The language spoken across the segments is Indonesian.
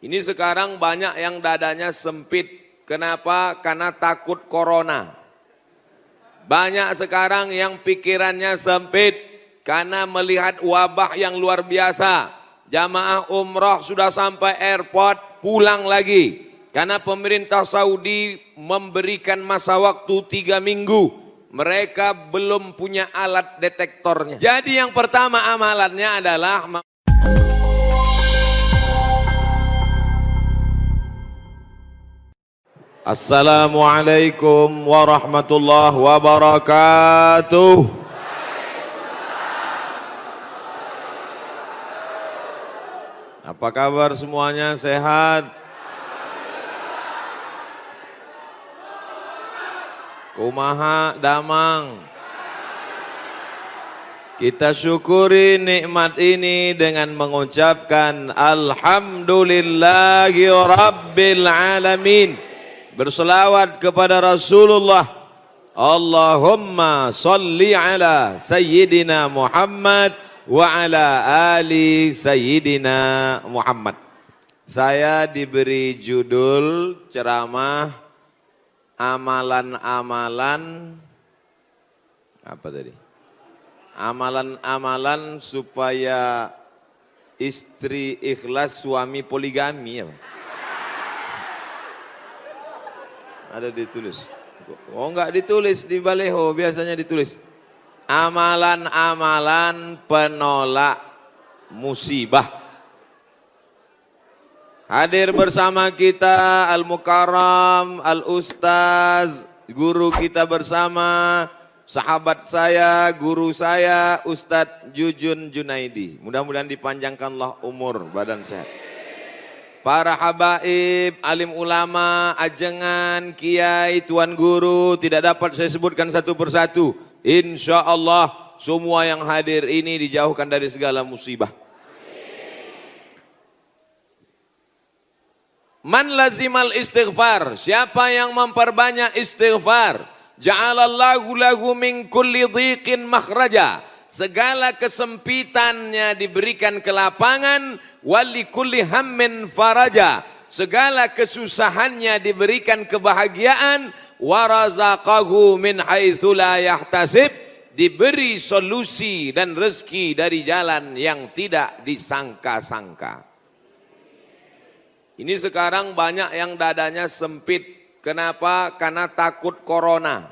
Ini sekarang banyak yang dadanya sempit. Kenapa? Karena takut corona. Banyak sekarang yang pikirannya sempit karena melihat wabah yang luar biasa. Jamaah umroh sudah sampai airport, pulang lagi. Karena pemerintah Saudi memberikan masa waktu 3 minggu. Mereka belum punya alat detektornya. Jadi yang pertama amalannya adalah Assalamualaikum warahmatullahi wabarakatuh. Apa kabar semuanya, sehat? Kumaha damang? Kita syukuri nikmat ini dengan mengucapkan Alhamdulillahi Rabbil Alamin. Berselawat kepada Rasulullah. Allahumma salli ala Sayyidina Muhammad wa ala ali Sayyidina Muhammad. Saya diberi judul ceramah amalan-amalan apa tadi? Amalan-amalan supaya istri ikhlas, suami poligami ya. Ada ditulis. Oh enggak ditulis di baleho, biasanya ditulis. Amalan-amalan penolak musibah. Hadir bersama kita Al-Mukarram, Al-Ustaz, guru kita bersama, sahabat saya, guru saya, Ustadz Jujun Junaidi. Mudah-mudahan dipanjangkanlah umur badan sehat. Para habaib, alim ulama, ajengan, kiai, tuan guru, tidak dapat saya sebutkan satu persatu. Insya Allah semua yang hadir ini dijauhkan dari segala musibah. Man lazimal istighfar, siapa yang memperbanyak istighfar, ja'alallahu lahu min kulli dhiqin makhraja. Segala kesempitannya diberikan kelapangan, wali kulli hammin faraja. Segala kesusahannya diberikan kebahagiaan, warazaqahu min haitsu la yahtasib. Diberi solusi dan rezeki dari jalan yang tidak disangka-sangka. Ini sekarang banyak yang dadanya sempit. Kenapa? Karena takut corona.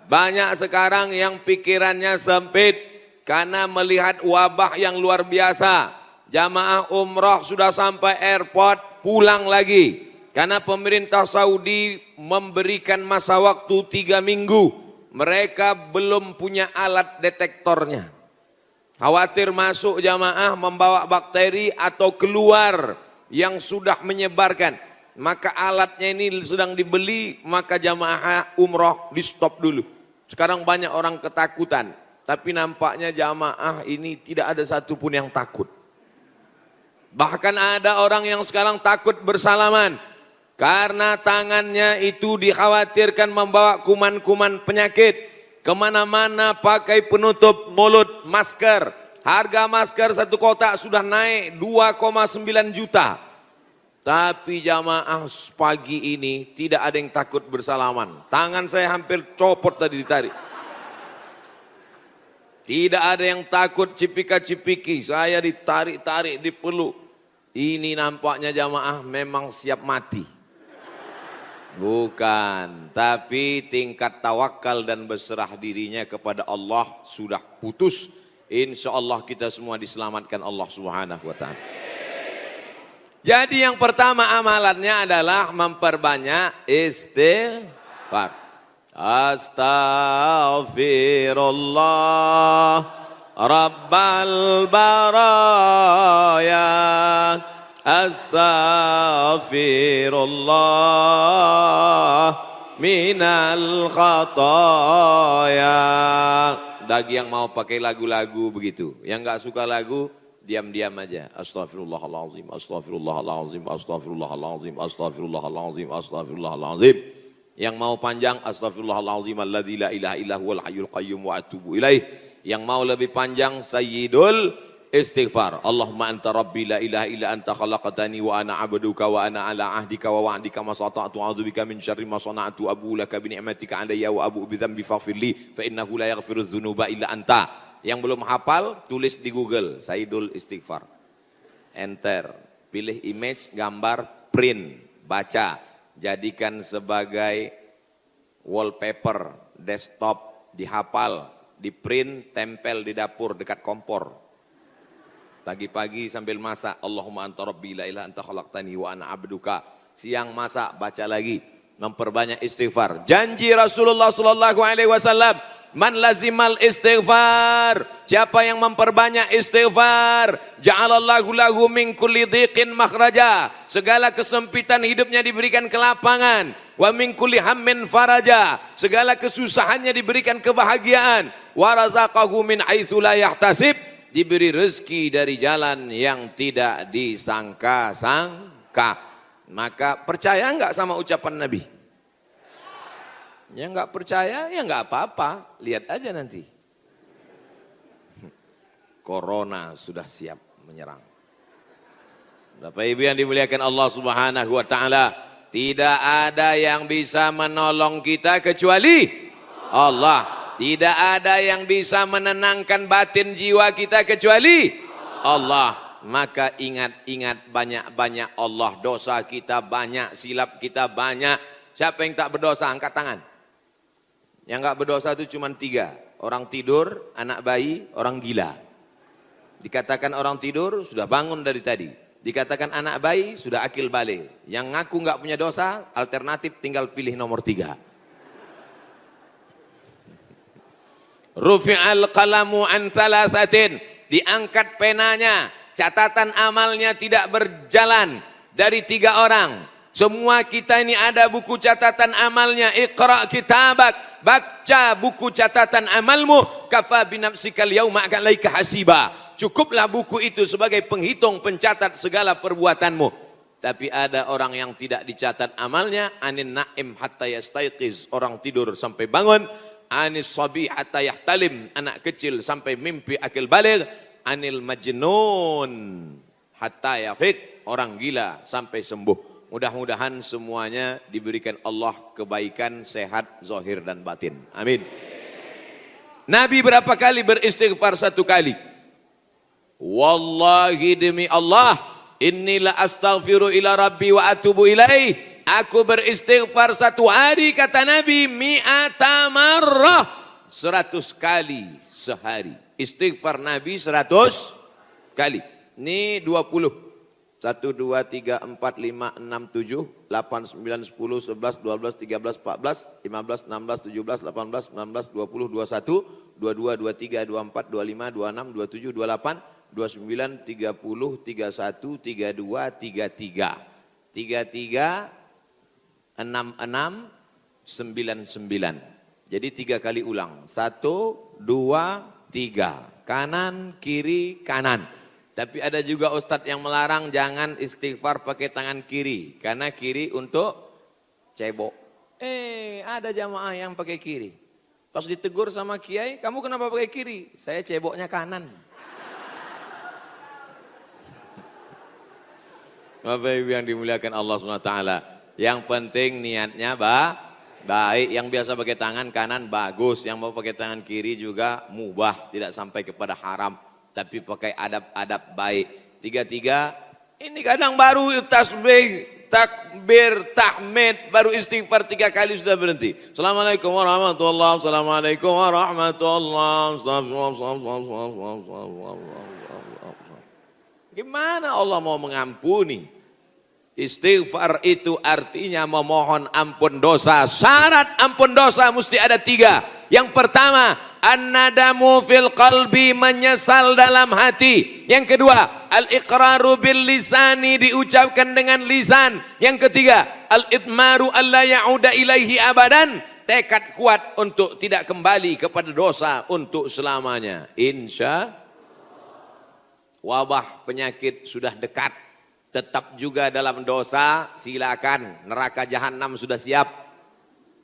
Banyak sekarang yang pikirannya sempit karena melihat wabah yang luar biasa. Jamaah umroh sudah sampai airport, pulang lagi. Karena pemerintah Saudi memberikan masa waktu 3 minggu. Mereka belum punya alat detektornya. Khawatir masuk jamaah membawa bakteri atau keluar yang sudah menyebarkan. Maka alatnya ini sedang dibeli, maka jamaah umroh di stop dulu. Sekarang banyak orang ketakutan, tapi nampaknya jamaah ini tidak ada satupun yang takut. Bahkan ada orang yang sekarang takut bersalaman, karena tangannya itu dikhawatirkan membawa kuman-kuman penyakit. Kemana-mana pakai penutup mulut, masker. Harga masker satu kotak sudah naik 2,9 juta. Tapi jamaah pagi ini tidak ada yang takut bersalaman. Tangan saya hampir copot tadi ditarik. Tidak ada yang takut cipika-cipiki. Saya ditarik-tarik, dipeluk. Ini nampaknya jamaah memang siap mati. Bukan, tapi tingkat tawakal dan berserah dirinya kepada Allah sudah putus. Insya Allah kita semua diselamatkan Allah Subhanahu wa ta'ala. Jadi yang pertama amalannya adalah memperbanyak istighfar. Astaghfirullah Rabbal baraya. Astaghfirullah minal khataya. Bagi yang mau pakai lagu-lagu begitu, yang nggak suka lagu, diam-diam aja. Astaghfirullahaladzim, astaghfirullahaladzim, astaghfirullahaladzim, astaghfirullahaladzim, astaghfirullahaladzim. Yang mau panjang, astaghfirullahaladzim, alladzi la ilaha illa huwal hayyul qayyum wa atubu ilaih. Yang mau lebih panjang, sayyidul istighfar. Allahumma anta rabbi la ilaha illa anta khalaqtani wa ana abduka wa ana ala ahdika wa wa'dika ma sata'tu a'udzubika min syarri ma sana'tu abu laka bi ni'matika alayya wa abu bi dzambi faghfirli fa innahu la yaghfiru dzunuba illa anta. Yang belum hafal tulis di Google Saidul Istighfar. Enter, pilih image, gambar, print, baca, jadikan sebagai wallpaper, desktop, dihafal, di print, tempel di dapur dekat kompor. Pagi-pagi sambil masak, Allahumma anta rabbi la ilaha anta khalaqtani wa ana abduka. Siang masak, baca lagi, memperbanyak istighfar. Janji Rasulullah sallallahu alaihi wasallam, man lazimal istighfar, siapa yang memperbanyak istighfar, ja'alallahu lahu min kulli dhiqin makhraja, segala kesempitan hidupnya diberikan kelapangan, wa min kulli hammin faraja, segala kesusahannya diberikan kebahagiaan, wa razaqahu min haitsu la yahtasib, diberi rezeki dari jalan yang tidak disangka-sangka. Maka percaya enggak sama ucapan Nabi? Yang enggak percaya ya enggak apa-apa, lihat aja nanti. Corona sudah siap menyerang. Bapak Ibu yang dimuliakan Allah Subhanahu wa taala, tidak ada yang bisa menolong kita kecuali Allah. Tidak ada yang bisa menenangkan batin jiwa kita kecuali Allah. Maka ingat-ingat banyak-banyak Allah. Dosa kita banyak, silap kita banyak. Siapa yang tak berdosa? Angkat tangan. Yang enggak berdosa itu cuma 3. Orang tidur, anak bayi, orang gila. Dikatakan orang tidur sudah bangun dari tadi. Dikatakan anak bayi sudah akil balik. Yang ngaku enggak punya dosa, alternatif tinggal pilih nomor 3. Rufi'al qalamu an thalathatin, diangkat penanya, catatan amalnya tidak berjalan dari 3 orang. Semua kita ini ada buku catatan amalnya. Iqra kitabak, baca buku catatan amalmu, kafa binafsikal yauma alaika hasiba. Cukuplah buku itu sebagai penghitung pencatat segala perbuatanmu. Tapi ada orang yang tidak dicatat amalnya, anin naim hatta yastayqiz, orang tidur sampai bangun, anis sabi hatta yahtalim, anak kecil sampai mimpi akil baligh, anil majnun hatta yafiq, orang gila sampai sembuh. Mudah-mudahan semuanya diberikan Allah kebaikan, sehat, zahir dan batin. Amin. Nabi berapa kali beristighfar? 1 kali. Wallahi demi Allah, innila astaghfiru ila rabbi wa atubu ilaih. Aku beristighfar 1 hari, kata Nabi, mi'ata marrah, 100 kali sehari. Istighfar Nabi 100 kali. Ini 20. 1, 2, 3, 4, 5, 6, 7, 8, 9, 10, 11, 12, 13, 14, 15, 16, 17, 18, 19, 20, 21, 22, 23, 24, 25, 26, 27, 28, 29, 30, 31, 32, 33. 33, 66, 99. Jadi 3 kali ulang. 1, 2, 3. Kanan, kiri, kanan. Tapi ada juga ustadz yang melarang jangan istighfar pakai tangan kiri. Karena kiri untuk cebok. Ada jamaah yang pakai kiri. Pas ditegur sama kiai, kamu kenapa pakai kiri? Saya ceboknya kanan. Bapak Ibu yang dimuliakan Allah SWT. Yang penting niatnya baik. Yang biasa pakai tangan kanan bagus. Yang mau pakai tangan kiri juga mubah. Tidak sampai kepada haram. Tapi pakai adab-adab baik. 3, ini kadang baru tasbih, takbir, tahmid, baru istighfar 3 kali sudah berhenti. Assalamualaikum warahmatullahi wabarakatuh. Assalamualaikum warahmatullahi wabarakatuh. Gimana Allah mau mengampuni? Istighfar itu artinya memohon ampun dosa. Syarat ampun dosa mesti ada 3. Yang pertama, an-nadamu fil qalbi, menyesal dalam hati. Yang kedua, al-iqraru bil lisani, diucapkan dengan lisan. Yang ketiga, al-idmaru alla ya'uda ilaihi abadan, tekad kuat untuk tidak kembali kepada dosa untuk selamanya. Insya wabah penyakit sudah dekat, tetap juga dalam dosa, silakan, neraka jahanam sudah siap.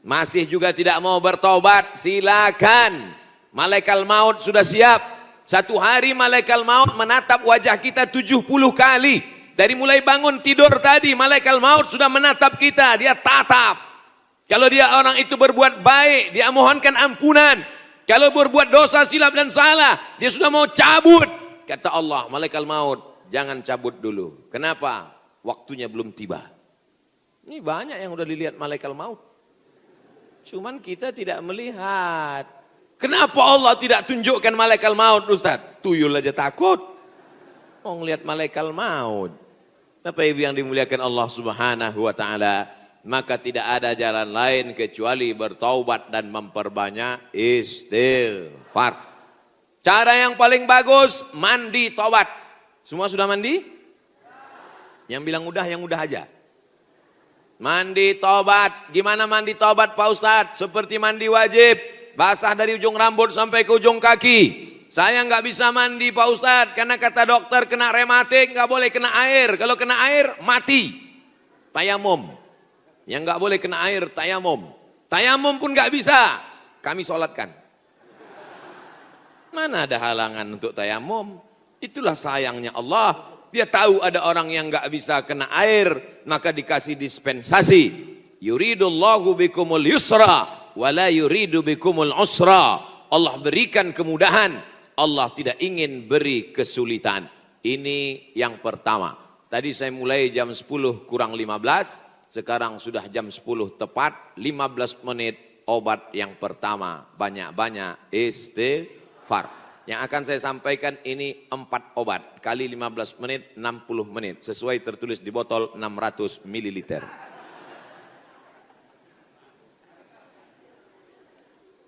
Masih juga tidak mau bertobat, silakan. Malaikat maut sudah siap. Satu hari malaikat maut menatap wajah kita 70 kali. Dari mulai bangun tidur tadi, malaikat maut sudah menatap kita, dia tatap. Kalau dia orang itu berbuat baik, dia mohonkan ampunan. Kalau berbuat dosa, silap dan salah, dia sudah mau cabut. Kata Allah, malaikat maut, jangan cabut dulu. Kenapa? Waktunya belum tiba. Ini banyak yang udah dilihat malaikat maut. Cuman kita tidak melihat. Kenapa Allah tidak tunjukkan malaikat maut, Ustaz? Tuyul aja takut. Mau ngelihat malaikat maut. Bapak Ibu yang dimuliakan Allah Subhanahu wa taala, maka tidak ada jalan lain kecuali bertaubat dan memperbanyak istighfar. Cara yang paling bagus, mandi taubat. Semua sudah mandi? Yang bilang udah, yang udah aja. Mandi taubat. Gimana mandi taubat Pak Ustadz? Seperti mandi wajib. Basah dari ujung rambut sampai ke ujung kaki. Saya nggak bisa mandi Pak Ustadz. Karena kata dokter kena rematik, nggak boleh kena air. Kalau kena air, mati. Tayamum. Yang nggak boleh kena air, tayamum. Tayamum pun nggak bisa. Kami sholatkan. Mana ada halangan untuk tayamum? Itulah sayangnya Allah. Dia tahu ada orang yang nggak bisa kena air, maka dikasih dispensasi. Yuridullahu bikumul yusra, wala yuridu bikumul usra. Allah berikan kemudahan, Allah tidak ingin beri kesulitan. Ini yang pertama. Tadi saya mulai jam 10 kurang 15, sekarang sudah jam 10 tepat, 15 menit obat yang pertama. Banyak-banyak istighfar. Yang akan saya sampaikan ini 4 obat, kali 15 menit, 60 menit. Sesuai tertulis di botol 600 ml.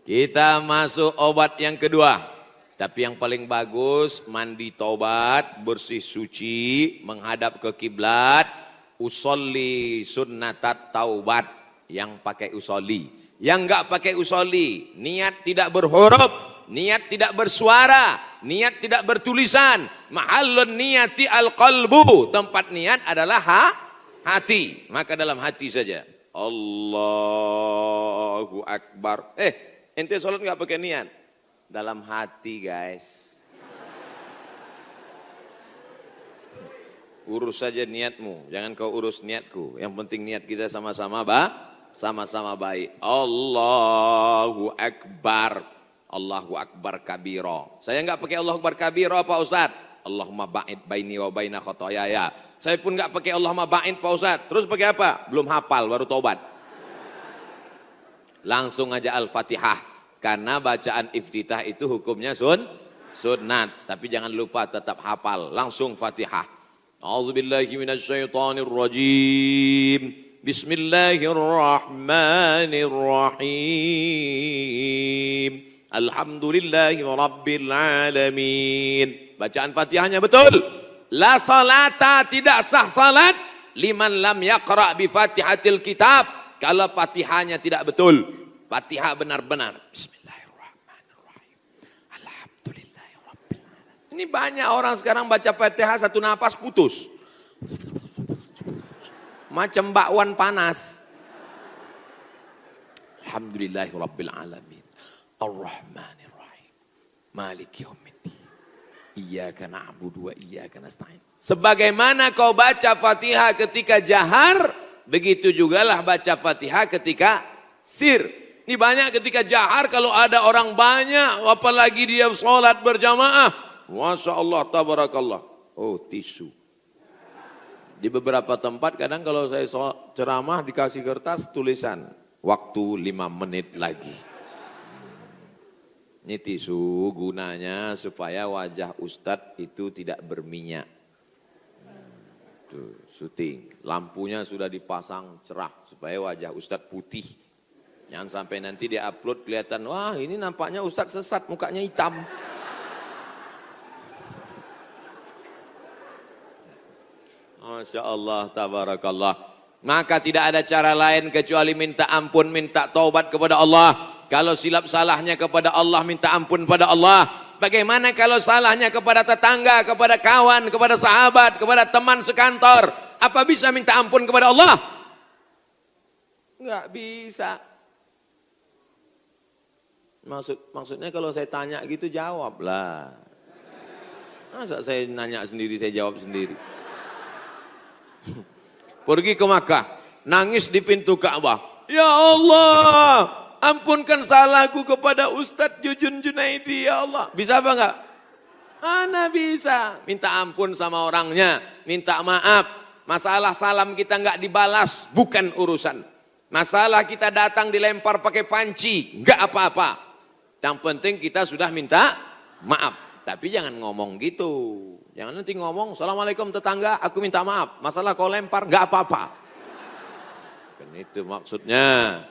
Kita masuk obat yang kedua. Tapi yang paling bagus, mandi taubat, bersih suci, menghadap ke kiblat, usolli sunnatat taubat, yang pakai usolli. Yang enggak pakai usolli, niat tidak berhuruf, niat tidak bersuara, niat tidak bertulisan. Mahallun niyati al-qalbu, tempat niat adalah hati. Maka dalam hati saja. Allahu Akbar. Ente sholat nggak pakai niat? Dalam hati guys. Urus saja niatmu, jangan kau urus niatku. Yang penting niat kita sama-sama baik. Allahu Akbar. Allahu Akbar kabiro. Saya enggak pakai Allahu Akbar kabiro Pak Ustadz. Allahumma ba'id baini wa baina khotoyaya. Saya pun enggak pakai Allahumma ba'id Pak Ustadz. Terus pakai apa? Belum hafal, baru taubat. Langsung aja Al-Fatihah. Karena bacaan iftitah itu hukumnya sunnat. Tapi jangan lupa tetap hafal. Langsung Fatihah. A'udzubillahi minasyaitonirrajim. Bismillahirrahmanirrahim. Alhamdulillahi rabbil alamin. Bacaan Fatihahnya betul. La salata, tidak sah salat liman lam yaqra bi Fatihatil kitab. Kalau Fatihahnya tidak betul. Fatihah benar-benar. Bismillahirrahmanirrahim. Alhamdulillahi rabbil alamin. Ini banyak orang sekarang baca Fatihah satu napas putus. Macam bakwan panas. Alhamdulillahi rabbil alamin. Ar-Rahmanir-Rahim. Maliki yaumiddin. Iyyaka na'budu wa iyyaka nasta'in. Sebagaimana kau baca Fatihah ketika jahar, begitu jugalah baca Fatihah ketika sir. Ini banyak ketika jahar kalau ada orang banyak, apalagi dia sholat berjamaah. Masya Allah, tabarakallah. Oh, tisu. Di beberapa tempat kadang kalau saya ceramah dikasih kertas tulisan, waktu 5 menit lagi. Ini tisu gunanya supaya wajah Ustadz itu tidak berminyak. Tuh, syuting. Lampunya sudah dipasang cerah supaya wajah Ustadz putih. Jangan sampai nanti dia upload kelihatan, wah ini nampaknya Ustadz sesat, mukanya hitam. Masya Allah, tabarakallah. Maka tidak ada cara lain kecuali minta ampun, minta taubat kepada Allah. Kalau silap salahnya kepada Allah, minta ampun pada Allah. Bagaimana kalau salahnya kepada tetangga, kepada kawan, kepada sahabat, kepada teman sekantor? Apa bisa minta ampun kepada Allah? Enggak bisa. Maksudnya kalau saya tanya gitu jawablah. Masa saya nanya sendiri, saya jawab sendiri. Pergi ke Makkah, nangis di pintu Ka'bah. Ya Allah, ampunkan salahku kepada Ustadz Jujun Junaidi, ya Allah. Bisa apa enggak? Ana bisa. Minta ampun sama orangnya, minta maaf. Masalah salam kita enggak dibalas, bukan urusan. Masalah kita datang dilempar pakai panci, enggak apa-apa. Yang penting kita sudah minta maaf. Tapi jangan ngomong gitu. Jangan nanti ngomong, Assalamualaikum tetangga, aku minta maaf. Masalah kau lempar, enggak apa-apa. Kan itu maksudnya.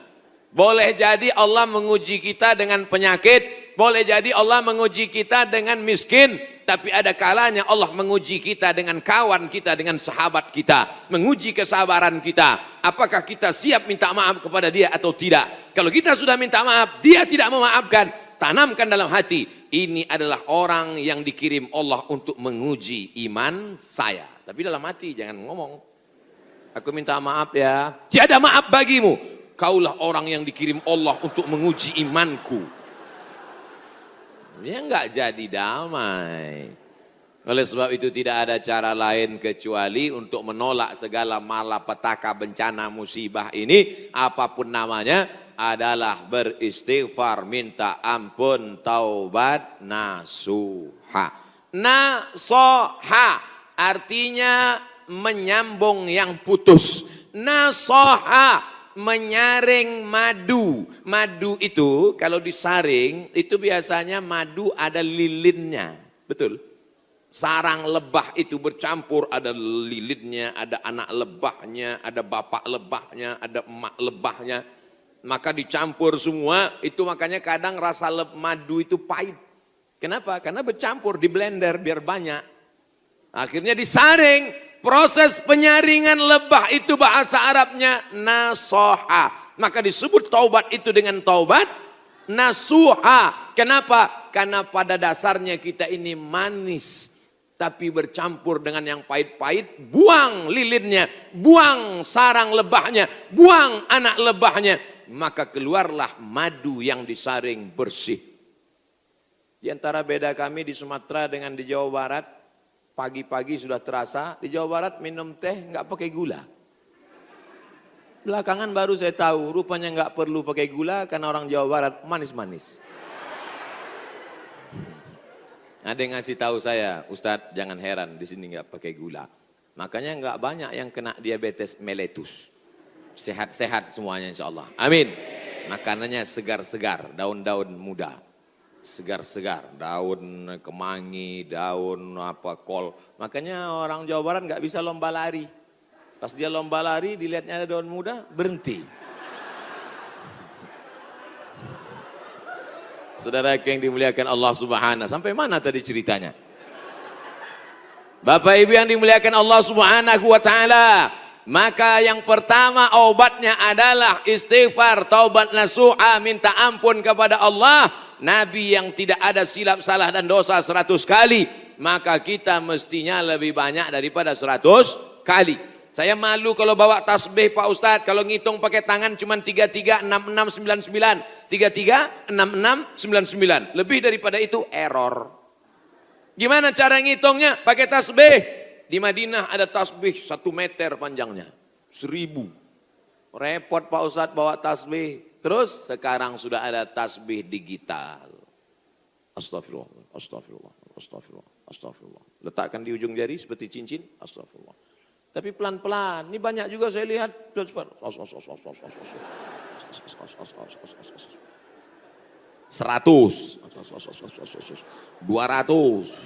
Boleh jadi Allah menguji kita dengan penyakit. Boleh jadi Allah menguji kita dengan miskin. Tapi ada kalanya Allah menguji kita dengan kawan kita, dengan sahabat kita. Menguji kesabaran kita. Apakah kita siap minta maaf kepada dia atau tidak. Kalau kita sudah minta maaf, dia tidak memaafkan. Tanamkan dalam hati, ini adalah orang yang dikirim Allah untuk menguji iman saya. Tapi dalam hati jangan ngomong, aku minta maaf ya. Tiada maaf bagimu. Kaulah orang yang dikirim Allah untuk menguji imanku. Ya enggak jadi damai. Oleh sebab itu tidak ada cara lain kecuali untuk menolak segala malapetaka bencana musibah ini, apapun namanya, adalah beristighfar, minta ampun, taubat, nasuha. Nasoha artinya menyambung yang putus. Nasoha menyaring madu. Madu itu kalau disaring itu biasanya madu ada lilinnya. Betul? Sarang lebah itu bercampur, ada lilinnya, ada anak lebahnya, ada bapak lebahnya, ada emak lebahnya. Maka dicampur semua, itu makanya kadang rasa madu itu pahit. Kenapa? Karena bercampur, di blender biar banyak. Akhirnya disaring, proses penyaringan lebah itu bahasa Arabnya nasoha. Maka disebut taubat itu dengan taubat nasuha. Kenapa? Karena pada dasarnya kita ini manis. Tapi bercampur dengan yang pahit-pahit, buang lilinnya, buang sarang lebahnya, buang anak lebahnya. Maka keluarlah madu yang disaring bersih. Di antara beda kami di Sumatera dengan di Jawa Barat, pagi-pagi sudah terasa, di Jawa Barat minum teh nggak pakai gula. Belakangan baru saya tahu, rupanya nggak perlu pakai gula karena orang Jawa Barat manis-manis. Ada yang ngasih tahu saya, Ustadz jangan heran di sini nggak pakai gula. Makanya nggak banyak yang kena diabetes mellitus. Sehat-sehat semuanya insya Allah. Amin. Makanannya segar-segar, daun-daun muda. Segar-segar, daun kemangi, daun kol. Makanya orang Jawa Barat nggak bisa lomba lari. Pas dia lomba lari, dilihatnya ada daun muda, berhenti. Saudara yang dimuliakan Allah Subhanahu. Sampai mana tadi ceritanya? Bapak Ibu yang dimuliakan Allah Subhanahu wa taala. Maka yang pertama obatnya adalah istighfar, taubat nasuha, minta ampun kepada Allah. Nabi yang tidak ada silap salah dan dosa 100 kali, maka kita mestinya lebih banyak daripada 100 kali. Saya malu kalau bawa tasbih Pak Ustadz, kalau ngitung pakai tangan cuma 336699, 336699, lebih daripada itu error. Gimana cara ngitungnya? Pakai tasbih. Di Madinah ada tasbih 1 meter panjangnya, 1000. Repot Pak Ustadz bawa tasbih. Terus sekarang sudah ada tasbih digital. Astagfirullah, astagfirullah, astagfirullah, astagfirullah. Letakkan di ujung jari seperti cincin, astagfirullah. Tapi pelan-pelan, ini banyak juga saya lihat. 100, 200,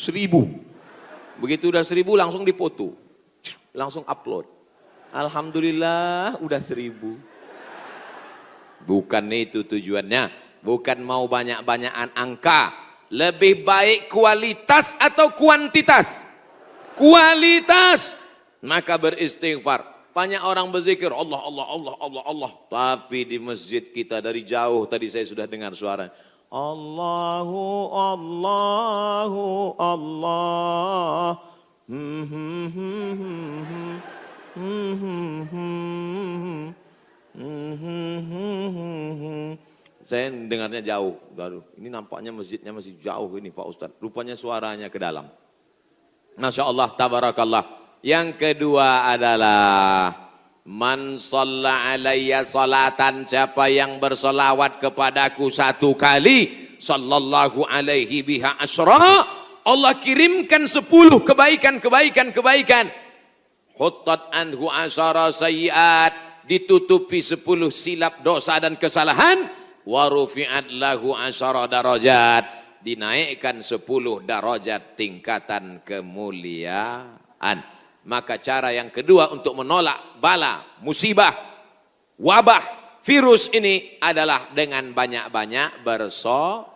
1000. Begitu udah 1000 langsung dipoto, langsung upload. Alhamdulillah udah 1000. Bukan itu tujuannya, bukan mau banyak-banyakan angka. Lebih baik kualitas atau kuantitas? Kualitas. Maka beristighfar. Banyak orang berzikir Allah, Allah, Allah, Allah, Allah. Tapi di masjid kita dari jauh tadi saya sudah dengar suara Allahu, Allahu, Allah. Saya dengarnya jauh. Aduh, ini nampaknya masjidnya masih jauh ini Pak Ustadz. Rupanya suaranya ke dalam. Masya Allah, tabarakallah. Yang kedua adalah man shalla alayya salatan, siapa yang bersolawat kepadaku satu kali, sallallahu alaihi biha asyra, Allah kirimkan 10 kebaikan. Huttat anhu asyara sayyiat, ditutupi 10 silap dosa dan kesalahan. Wa rufi'at lahu asyara darajat, dinaikkan 10 darajat tingkatan kemuliaan. Maka cara yang kedua untuk menolak bala, musibah, wabah, virus ini adalah dengan banyak-banyak bersolawat.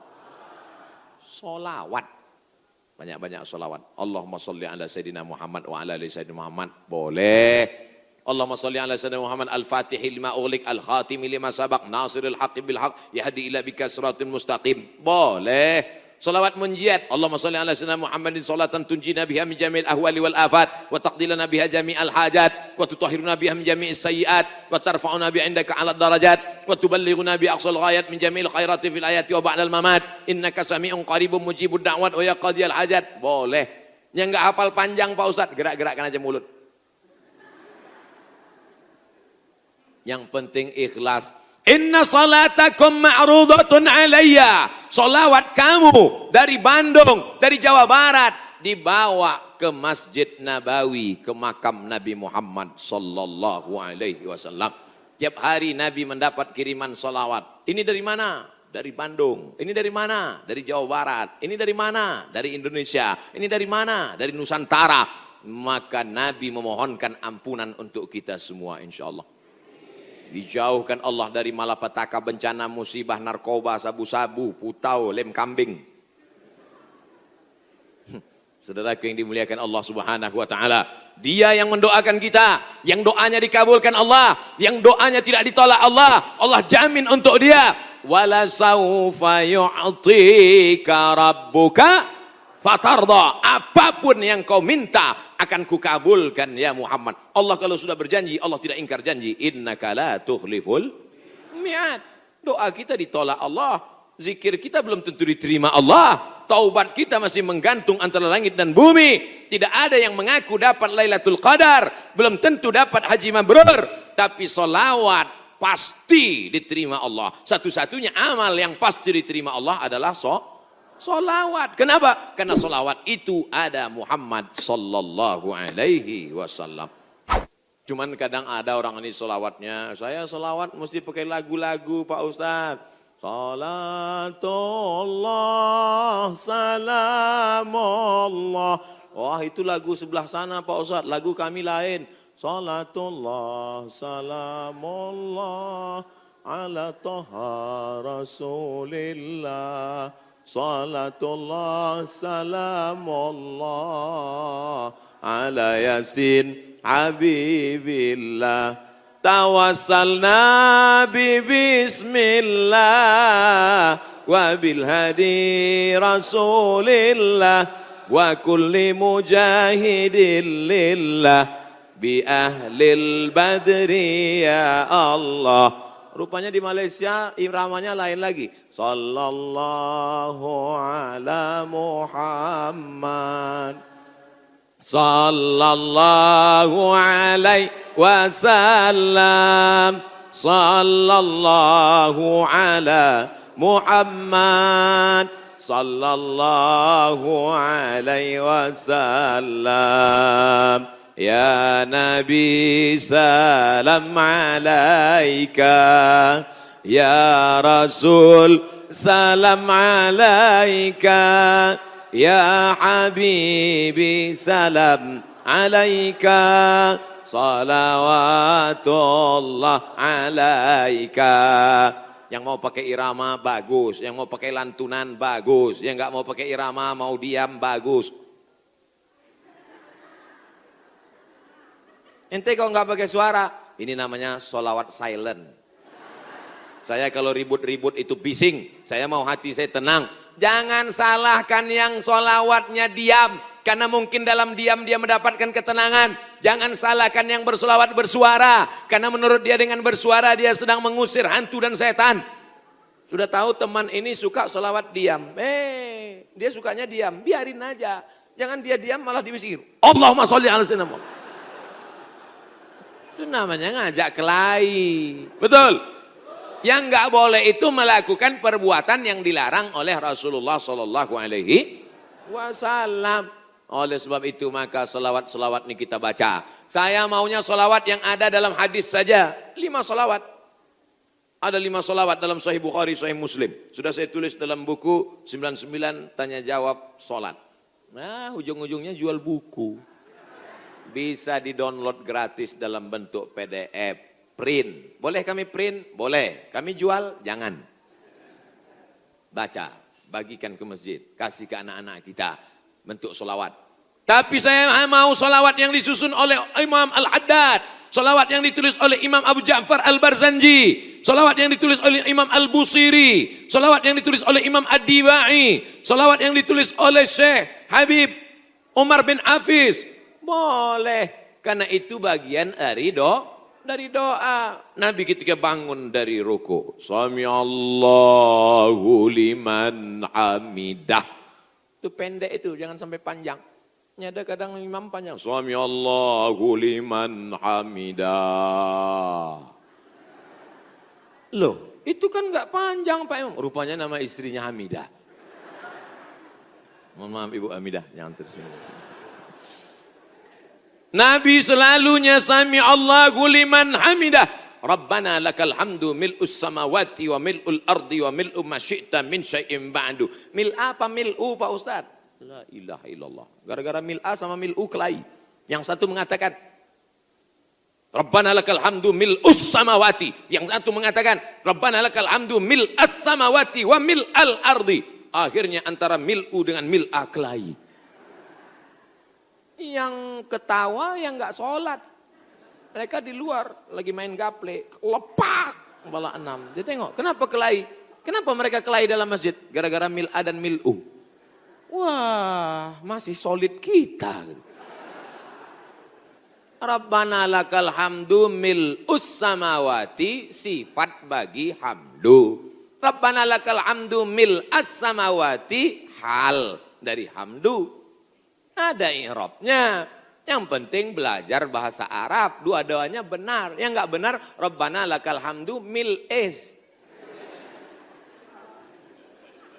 Banyak-banyak solawat. Allahumma salli ala Sayyidina Muhammad wa ala ali Sayyidina Muhammad. Boleh. Allahumma salli ala Sayyidina Muhammad al-Fatihi lima ughliq al-Khatimi lima sabaq nasiril haqqi bil haqq yahdi ila bika siratal mustaqim. Boleh. Salawat munjiat. Allahumma salli ala Sayyidina Muhammadin salatan tunjina biha min jami'il ahwali wal afat wa taqdilana biha jami'al hajat wa tutahhiruna biha min jami'is sayyiat wa tarfa'una bi 'indaka 'ala darajat wa tuballighuna bi aqsal ghayat min jami'il khairati fil ayati wa ba'dal mamat innaka sami'un qaribun mujibud da'wat wa ya qadiyal hajat. Boleh. Yang enggak hafal panjang Pak Ustaz, gerak-gerakkan aja mulut. Yang penting ikhlas. Inna salatakum ma'rudatun alayya. Salawat kamu dari Bandung, dari Jawa Barat dibawa ke Masjid Nabawi, ke makam Nabi Muhammad sallallahu alaihi wasallam. Tiap hari Nabi mendapat kiriman salawat. Ini dari mana? Dari Bandung. Ini dari mana? Dari Jawa Barat. Ini dari mana? Dari Indonesia. Ini dari mana? Dari Nusantara. Maka Nabi memohonkan ampunan untuk kita semua insyaallah. Dijauhkan Allah dari malapetaka, bencana, musibah, narkoba, sabu-sabu, putau, lem kambing. Saudaraku yang dimuliakan Allah Subhanahu wa taala, Dia yang mendoakan kita, yang doanya dikabulkan Allah, yang doanya tidak ditolak Allah, Allah jamin untuk dia. Wala saufa yu'tika rabbuka fatarda, apapun yang kau minta akan kukabulkan ya Muhammad. Allah kalau sudah berjanji, Allah tidak ingkar janji. Innaka la tukhliful mi'ad. Doa kita ditolak Allah, zikir kita belum tentu diterima Allah, taubat kita masih menggantung antara langit dan bumi. Tidak ada yang mengaku dapat Lailatul Qadar, belum tentu dapat haji mabrur, tapi solawat pasti diterima Allah. Satu-satunya amal yang pasti diterima Allah adalah solawat. Kenapa? Karena solawat itu ada Muhammad sallallahu alaihi wasallam. Cuman kadang ada orang ini solawatnya, saya solawat mesti pakai lagu-lagu Pak Ustadz. Salatullah, salamullah. Wah itu lagu sebelah sana Pak Ustadz, lagu kami lain. Salatullah, salamullah, ala toha rasulillah. Salatullah salamullah ala yasin habibillah. Tawassalna bi bismillah wa bil hadi rasulillah wa kulli mujahidin lillah bi ahlil badri ya Allah. Rupanya di Malaysia iramanya lain lagi. Sallallahu ala Muhammad. Sallallahu alaihi wasallam. Sallallahu ala Muhammad. Sallallahu alaihi wasallam. Ya Nabi salam alaika, ya Rasul salam alaika, ya Habibi salam alaika, salawatullah alaika. Yang mau pakai irama bagus, yang mau pakai lantunan bagus, yang nggak mau pakai irama mau diam bagus. Ente kalau nggak pakai suara, ini namanya solawat silent. Saya kalau ribut-ribut itu bising, saya mau hati saya tenang. Jangan salahkan yang solawatnya diam, karena mungkin dalam diam dia mendapatkan ketenangan. Jangan salahkan yang bersolawat bersuara, karena menurut dia dengan bersuara dia sedang mengusir hantu dan setan. Sudah tahu teman ini suka selawat diam. Dia sukanya diam, biarin aja. Jangan dia diam malah diusir. Allahumma sholli ala sayyidina Muhammad. Itu namanya ngajak kelahi. Betul? Yang nggak boleh itu melakukan perbuatan yang dilarang oleh Rasulullah Sallallahu Alaihi Wasallam. Oleh sebab itu maka selawat-selawat ini kita baca. Saya maunya selawat yang ada dalam hadis saja. 5 selawat. Ada 5 selawat dalam Sahih Bukhari, Sahih Muslim. Sudah saya tulis dalam buku 99 tanya jawab solat. Nah, ujung-ujungnya jual buku. Bisa di-download gratis dalam bentuk PDF. Print. Boleh kami print? Boleh. Kami jual? Jangan. Baca. Bagikan ke masjid. Kasih ke anak-anak kita. Bentuk solawat. Tapi saya mau solawat yang disusun oleh Imam Al-Haddad. Solawat yang ditulis oleh Imam Abu Ja'far Al-Barzanji. Solawat yang ditulis oleh Imam Al-Busiri. Solawat yang ditulis oleh Imam Ad-Dibai. Solawat yang ditulis oleh Syekh Habib Umar bin Hafiz. Boleh. Karena itu bagian dari doa. Nabi ketika bangun dari ruku. Sami Allahu liman hamidah. Itu pendek itu, jangan sampai panjang. Ada kadang imam panjang. Sami Allahu liman hamidah. Loh, itu kan enggak panjang Pak Imam. Rupanya nama istrinya Hamidah. Mohon maaf Ibu Hamidah, jangan tersinggung. Nabi selalunya sami Allahu liman hamidah. Rabbana lakal hamdu mil'us samawati wa mil'ul ardi wa mil'u ma syi'ta min syai'in ba'du. Mil apa mil'u Pak Ustaz? La ilaha illallah. Gara-gara mil'a sama mil'u kelahi. Yang satu mengatakan Rabbana lakal hamdu mil'us samawati. Yang satu mengatakan Rabbana lakal hamdu mil'as samawati wa mil'al ardi. Akhirnya antara mil'u dengan mil'a kelahi. Yang ketawa yang enggak sholat. Mereka di luar lagi main gaple, lepak kepala 6. Dia tengok, kenapa kelahi? Kenapa mereka kelahi dalam masjid? Gara-gara mil'a dan mil'u. Wah, masih solid kita. Rabbana lakal hamdu mil'us samawati, sifat bagi hamdu. Rabbana lakal hamdu mil'as samawati, hal dari hamdu. Ada i'rabnya. Yang penting belajar bahasa Arab. Dua-duanya benar. Yang enggak benar, Rabbana lakal hamdu mil'is.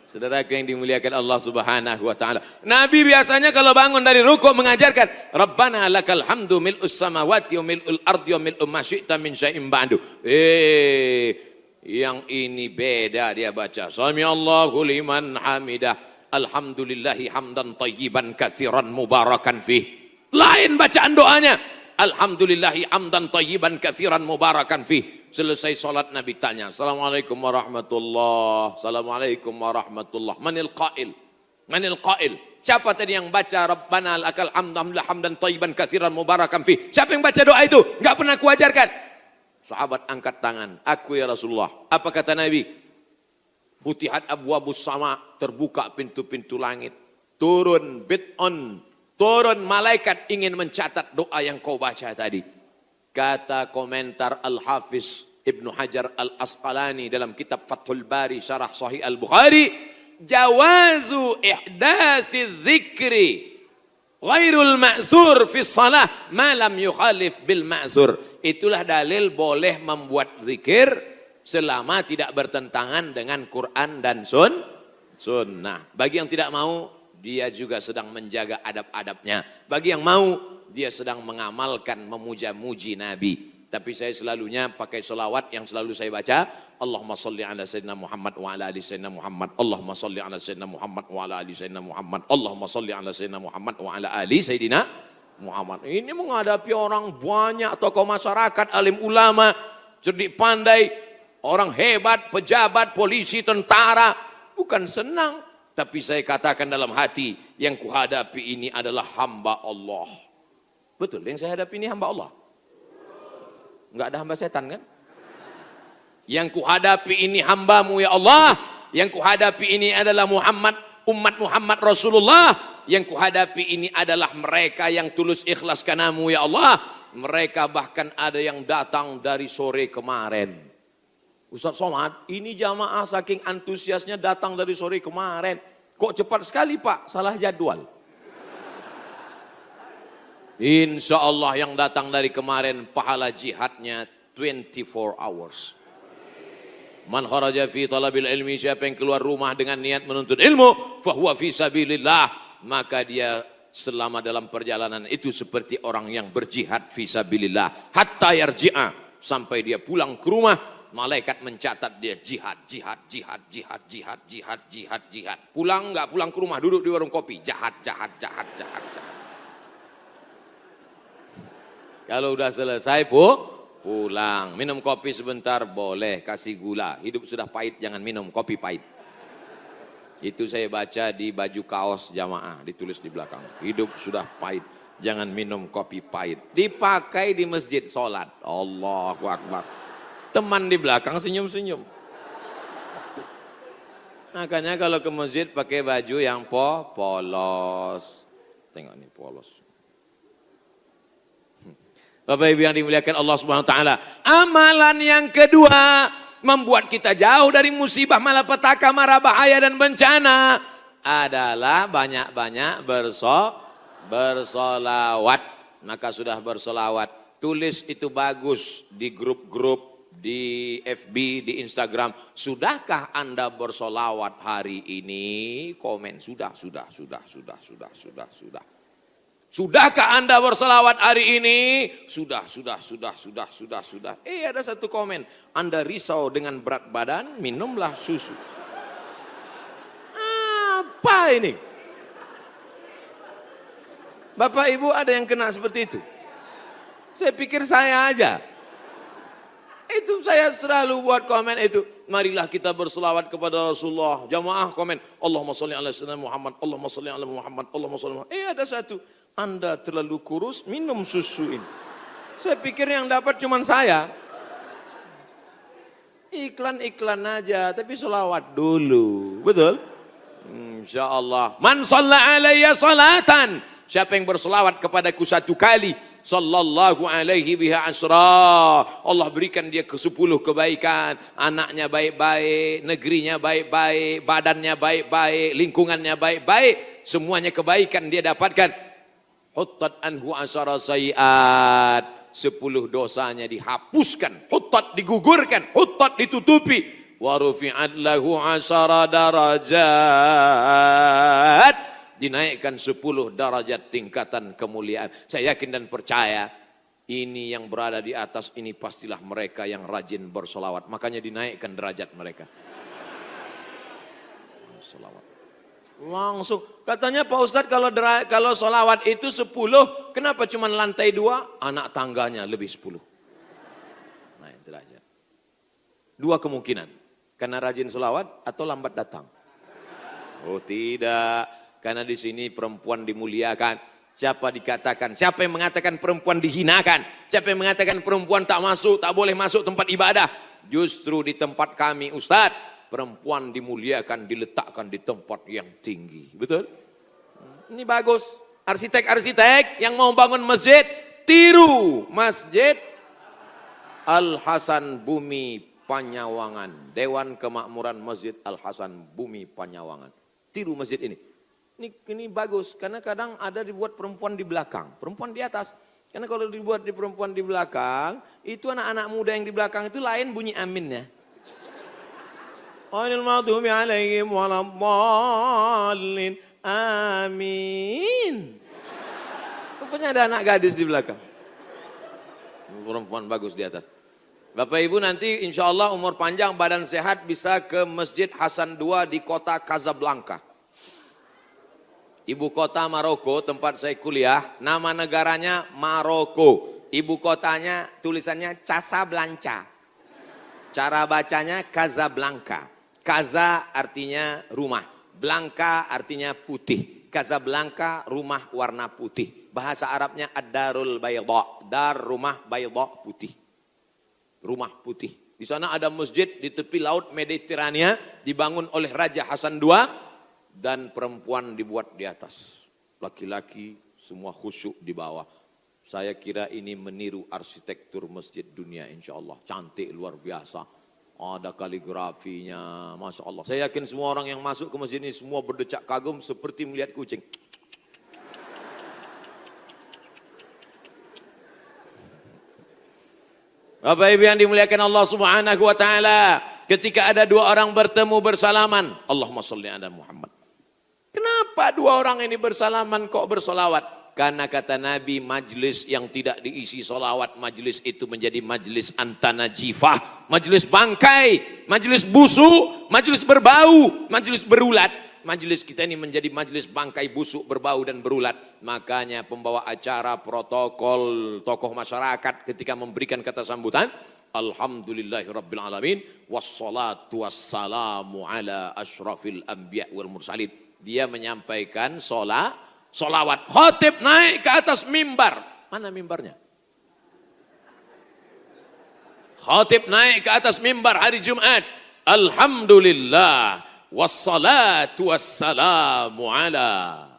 Saudaraku yang dimuliakan Allah Subhanahu wa taala. Nabi biasanya kalau bangun dari rukuk mengajarkan Rabbana lakal hamdu mil'us samawati wa mil'ul ardi wa mil'u ma syi'ta min syai'in ba'du. Yang ini beda dia baca. Sami Allahu liman hamidah. Alhamdulillahi hamdan tayyiban katsiran mubarakan fih. Lain bacaan doanya. Alhamdulillahi hamdan tayyiban katsiran mubarakan fih. Selesai sholat Nabi tanya, Assalamualaikum warahmatullah. Assalamualaikum warahmatullah. Manil qail? Manil qail? Siapa tadi yang baca Rabbana lakal hamdan tayyiban katsiran mubarakan fih? Siapa yang baca doa itu? Enggak pernah kuajarkan. Sahabat angkat tangan. Aku ya Rasulullah. Apa kata Nabi? Futihat abwabus sama, terbuka pintu-pintu langit. Turun bid'un, turun malaikat ingin mencatat doa yang kau baca tadi. Kata komentar Al-Hafiz Ibnu Hajar Al-Asqalani dalam kitab Fathul Bari Syarah Sahih Al-Bukhari, jawazu ihdasi dzikri ghairul ma'zur fi shalah ma lam yukhalif bil ma'zur. Itulah dalil boleh membuat zikir selama tidak bertentangan dengan Quran dan sunnah. Bagi yang tidak mau, dia juga sedang menjaga adab-adabnya. Bagi yang mau, dia sedang mengamalkan memuja-muji Nabi. Tapi saya selalunya pakai selawat yang selalu saya baca. Allahumma salli ala sayyidina Muhammad wa ala ali sayyidina Muhammad. Allahumma salli ala sayyidina Muhammad wa ala ali sayyidina Muhammad. Allahumma salli ala sayyidina Muhammad wa ala ali sayyidina Muhammad. Ini menghadapi orang banyak, tokoh masyarakat, alim ulama, cerdik pandai, orang hebat, pejabat, polisi, tentara. Bukan senang. Tapi saya katakan dalam hati, yang kuhadapi ini adalah hamba Allah. Betul, yang saya hadapi ini hamba Allah. Enggak ada hamba setan kan? Yang kuhadapi ini hambamu ya Allah. Yang kuhadapi ini adalah Muhammad, umat Muhammad Rasulullah. Yang kuhadapi ini adalah mereka yang tulus ikhlas karenamu ya Allah. Mereka bahkan ada yang datang dari sore kemarin. Ustaz Somad, ini jamaah saking antusiasnya datang dari sore kemarin. Kok cepat sekali Pak, salah jadwal. Insya Allah yang datang dari kemarin pahala jihadnya 24 hours. Man kharaja fi talabil ilmi, siapa yang keluar rumah dengan niat menuntut ilmu, fahuwa fi sabilillah, maka dia selama dalam perjalanan itu seperti orang yang berjihad fi sabilillah hatta yarji'a, sampai dia pulang ke rumah, malaikat mencatat dia jihad. Pulang enggak pulang ke rumah, duduk di warung kopi, jahat. Kalau udah selesai pulang, minum kopi sebentar boleh, kasih gula. Hidup sudah pahit, jangan minum kopi pahit. Itu saya baca di baju kaos jamaah, ditulis di belakang. Hidup sudah pahit, jangan minum kopi pahit. Dipakai di masjid sholat. Allahu Akbar. Teman di belakang senyum-senyum. Makanya kalau ke masjid pakai baju yang polos. Tengok nih polos. Bapak Ibu yang dimuliakan Allah Subhanahu wa taala. Amalan yang kedua membuat kita jauh dari musibah, malapetaka, mara bahaya dan bencana adalah banyak-banyak bersolawat. Maka sudah bersolawat, tulis itu bagus di grup-grup, di FB, di Instagram. Sudahkah Anda bersolawat hari ini? Komen sudah. Sudahkah Anda berselawat hari ini? Sudah. Ada satu komen. Anda risau dengan berat badan, minumlah susu. Apa ini? Bapak Ibu ada yang kena seperti itu? Saya pikir saya aja. Itu saya selalu buat komen itu. Marilah kita berselawat kepada Rasulullah. Jamaah komen, Allahumma sholli ala sayyidina Muhammad, Allahumma sholli ala Muhammad, Allahumma sholli ala Muhammad. Ada satu. Anda terlalu kurus, minum susu ini. Saya pikir yang dapat cuma saya. Iklan-iklan aja, tapi selawat dulu. Betul? Insya Allah. Man shalla alayya salatan. Siapa yang berselawat kepadaku satu kali, sallallahu alaihi biha asra. Allah berikan dia ke 10 kebaikan. Anaknya baik-baik, negerinya baik-baik, badannya baik-baik, lingkungannya baik-baik. Semuanya kebaikan dia dapatkan. Huttat anhu asyara sayiat, 10 dosanya dihapuskan, huttat digugurkan, huttat ditutupi, wa rufi'at lahu asyara darajat, dinaikkan 10 derajat tingkatan kemuliaan. Saya yakin dan percaya ini yang berada di atas ini pastilah mereka yang rajin bersolawat, makanya dinaikkan derajat mereka. Solawat. Langsung katanya Pak Ustadz kalau solawat itu 10, kenapa cuma lantai 2? Anak tangganya lebih 10. Nah itu aja. 2 kemungkinan, karena rajin solawat atau lambat datang. Oh tidak, karena di sini perempuan dimuliakan. Siapa yang mengatakan perempuan dihinakan? Siapa yang mengatakan perempuan tak boleh masuk tempat ibadah? Justru di tempat kami Ustadz, perempuan dimuliakan, diletakkan di tempat yang tinggi. Betul? Ini bagus. Arsitek-arsitek yang mau bangun masjid, tiru Masjid Al-Hasan Bumi Panyawangan. Dewan Kemakmuran Masjid Al-Hasan Bumi Panyawangan. Tiru masjid ini. Ini bagus, karena kadang ada dibuat perempuan di belakang, perempuan di atas. Karena kalau dibuat di perempuan di belakang, itu anak-anak muda yang di belakang itu lain bunyi aminnya. Ghairil maghdubi alaihim waladdallin. Amin. Rupanya ada anak gadis di belakang. Perempuan bagus di atas. Bapak Ibu nanti insya Allah umur panjang, badan sehat, bisa ke Masjid Hasan II di kota Casablanca. Ibu kota Maroko, tempat saya kuliah, nama negaranya Maroko. Ibu kotanya tulisannya Casablanca. Cara bacanya Casablanca. Casa artinya rumah, Blanca artinya putih. Casablanca rumah warna putih. Bahasa Arabnya ad-darul bayda, dar rumah bayda putih. Rumah putih. Di sana ada masjid di tepi laut Mediterania, dibangun oleh Raja Hasan II, dan perempuan dibuat di atas. Laki-laki semua khusyuk di bawah. Saya kira ini meniru arsitektur masjid dunia insya Allah. Cantik luar biasa. Ada kaligrafinya, Masya Allah. Saya yakin semua orang yang masuk ke masjid ini semua berdecak kagum seperti melihat kucing. Bapak Ibu yang dimuliakan Allah Subhanahu wa taala, ketika ada dua orang bertemu bersalaman, Allahumma sholli ala Muhammad. Kenapa dua orang ini bersalaman kok bersolawat? Karena kata Nabi, majlis yang tidak diisi solawat, majlis itu menjadi majlis antanajifah, majlis bangkai, majlis busuk, majlis berbau, majlis berulat. Majlis kita ini menjadi majlis bangkai, busuk, berbau dan berulat. Makanya pembawa acara, protokol, tokoh masyarakat ketika memberikan kata sambutan, Alhamdulillahirabbil alamin wassalatu wassalamu ala asyrafil anbiya wal mursalin. Dia menyampaikan solawat. Khatib naik ke atas mimbar. Mana mimbarnya? Khatib naik ke atas mimbar hari Jumat. Alhamdulillah wassalatu wassalamu ala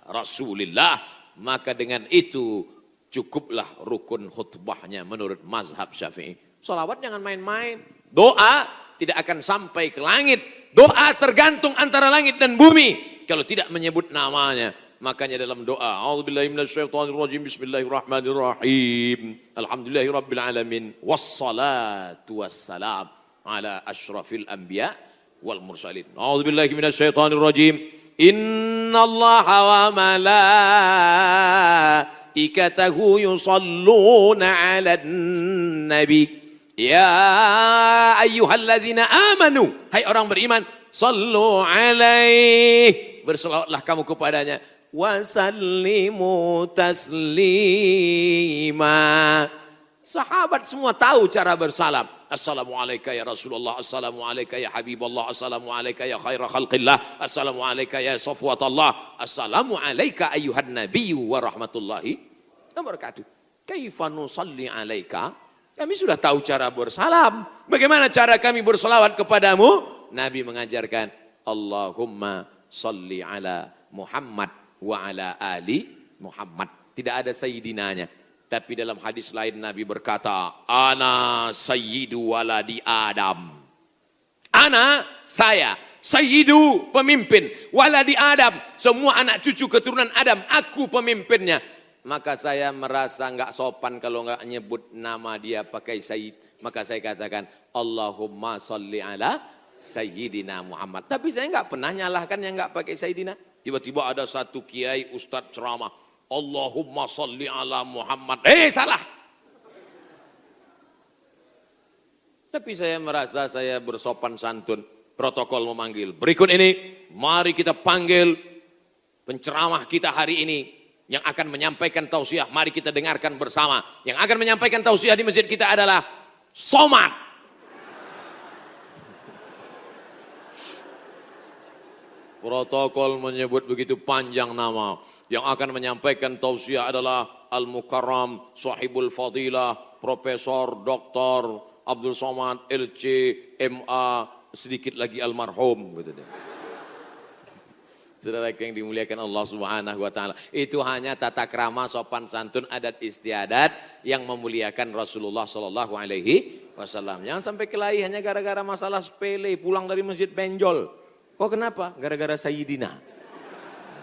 Rasulillah. Maka dengan itu cukuplah rukun khutbahnya menurut mazhab Syafi'i. Solawat jangan main-main. Doa tidak akan sampai ke langit. Doa tergantung antara langit dan bumi. Kalau tidak menyebut namanya. Makanya dalam doa, A'udzubillahi minasyaitonirrajim, bismillahirrahmanirrahim. Alhamdulillahirabbil alamin wassalatu wassalam ala asyrafil anbiya wal mursalin. A'udzubillahi minasyaitonirrajim. Innallaha wa malaikatahu yusalluna 'alan nabi. Ya ayyuhalladzina amanu, hai orang beriman, sallu alaihi, berselawatlah kamu kepadanya. Wasallimu taslima. Sahabat semua tahu cara bersalam. Assalamualaikum ya Rasulullah, assalamualaikum ya Habibullah, assalamualaikum ya khaira khalqillah, assalamualaikum ya safwatallah, assalamualaikum ayuhan nabiyyu wa rahmatullahi wa barakatuh. Kaifa nusalli alaika? Kami sudah tahu cara bersalam. Bagaimana cara kami berselawat kepadamu? Nabi mengajarkan, Allahumma salli ala Muhammad wa ala ali Muhammad. Tidak ada sayyidinanya. Tapi dalam hadis lain Nabi berkata, ana sayyidu waladi Adam. Ana, saya, sayyidu, pemimpin, waladi Adam, semua anak cucu keturunan Adam, aku pemimpinnya. Maka saya merasa enggak sopan kalau enggak nyebut nama dia pakai sayyid. Maka saya katakan, Allahumma salli ala sayyidina Muhammad. Tapi saya enggak pernah nyalahkan yang enggak pakai sayyidina. Tiba-tiba ada satu kiai ustadz ceramah, Allahumma salli ala Muhammad. Salah. Tapi saya merasa saya bersopan santun. Protokol memanggil. Berikut ini, mari kita panggil penceramah kita hari ini yang akan menyampaikan tausiah. Mari kita dengarkan bersama. Yang akan menyampaikan tausiah di masjid kita adalah Somad. Protokol menyebut begitu panjang nama. Yang akan menyampaikan tausiah adalah Al-Mukarram, Sahibul Fadilah, Profesor Dr. Abdul Somad, LC, MA, sedikit lagi almarhum. Gitu deh. Saudara yang dimuliakan Allah Subhanahu wa taala. Itu hanya tata krama, sopan santun, adat istiadat yang memuliakan Rasulullah sallallahu alaihi wasallam. Jangan sampai kelahi hanya gara-gara masalah sepele, pulang dari masjid benjol. Oh kenapa? Gara-gara Sayyidina.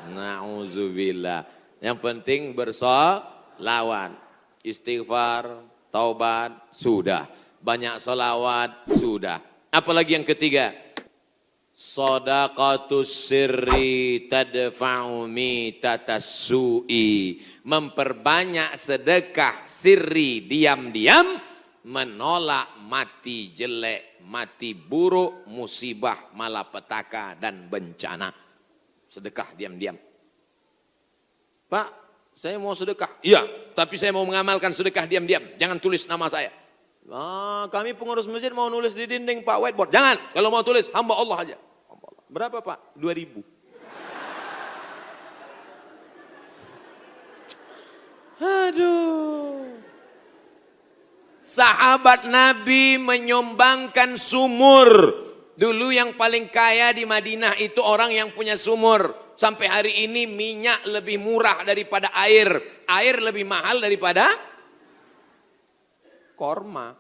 Na'udzubillah. Yang penting bersolawat, istighfar, taubat, sudah. Banyak solawat, sudah. Apalagi yang ketiga? Shadaqatus sirri tadfa'u mitatas su'i. Memperbanyak sedekah sirri, diam-diam, menolak mati jelek, mati buruk, musibah, malapetaka dan bencana. Sedekah diam-diam. Pak, saya mau sedekah. Iya, tapi saya mau mengamalkan sedekah diam-diam. Jangan tulis nama saya. Kami pengurus masjid mau nulis di dinding Pak, whiteboard. Jangan, kalau mau tulis hamba Allah aja. Hamba Allah. Berapa Pak? 2.000. Aduh. Sahabat Nabi menyumbangkan sumur. Dulu yang paling kaya di Madinah itu orang yang punya sumur. Sampai hari ini minyak lebih murah daripada air. Air lebih mahal daripada korma.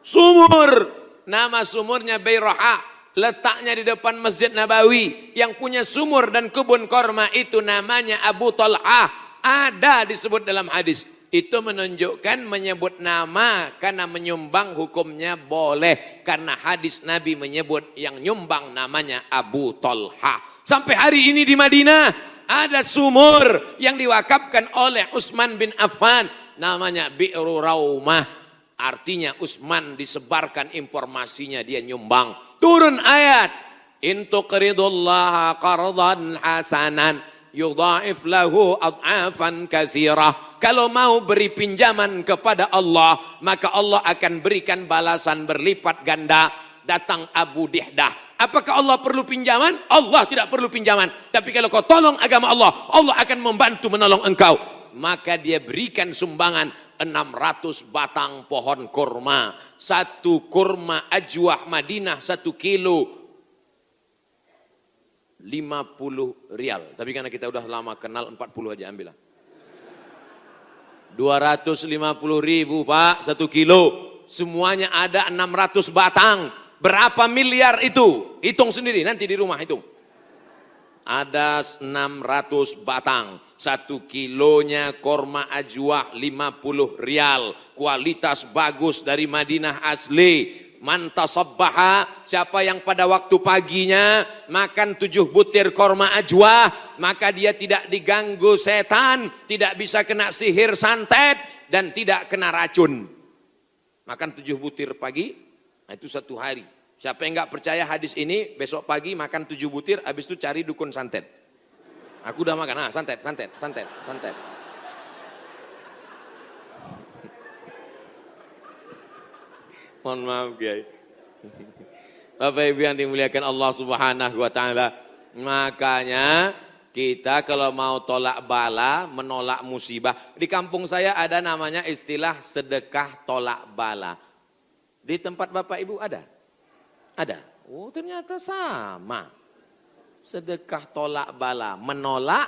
Sumur. Nama sumurnya Bayraha, letaknya di depan Masjid Nabawi. Yang punya sumur dan kebun korma itu namanya Abu Talha. Ada disebut dalam hadis. Itu menunjukkan menyebut nama karena menyumbang hukumnya boleh. Karena hadis Nabi menyebut yang nyumbang namanya Abu Talha. Sampai hari ini di Madinah ada sumur yang diwakafkan oleh Utsman bin Affan. Namanya Bi'ru Raumah. Artinya Utsman disebarkan informasinya, dia nyumbang. Turun ayat. In tuqridullaha qardan hasanan yudha'if lahu ad'afan katsirah. Kalau mau beri pinjaman kepada Allah, maka Allah akan berikan balasan berlipat ganda. Datang Abu Dihdah. Apakah Allah perlu pinjaman? Allah tidak perlu pinjaman. Tapi kalau kau tolong agama Allah, Allah akan membantu menolong engkau. Maka dia berikan sumbangan 600 batang pohon kurma. Satu kurma ajwah Madinah 1 kilo 50 rial. Tapi karena kita udah lama kenal 40 aja ambillah. 250 ribu Pak 1 kilo. Semuanya ada 600 batang. Berapa miliar itu? Hitung sendiri nanti di rumah hitung. Ada 600 batang. 1 kilonya korma ajwah 50 rial. Kualitas bagus dari Madinah asli. Man tasabbaha, siapa yang pada waktu paginya makan 7 butir korma ajwah, maka dia tidak diganggu setan, tidak bisa kena sihir santet, dan tidak kena racun. Makan 7 butir pagi, nah itu 1 hari. Siapa yang nggak percaya hadis ini, besok pagi makan 7 butir, habis itu cari dukun santet. Aku udah makan, santet. Mohon maaf Kiai. Bapak Ibu yang dimuliakan Allah Subhanahu wa taala. Makanya kita kalau mau tolak bala, menolak musibah. Di kampung saya ada namanya istilah sedekah tolak bala. Di tempat Bapak Ibu ada? Ada. Oh, ternyata sama. Sedekah tolak bala, menolak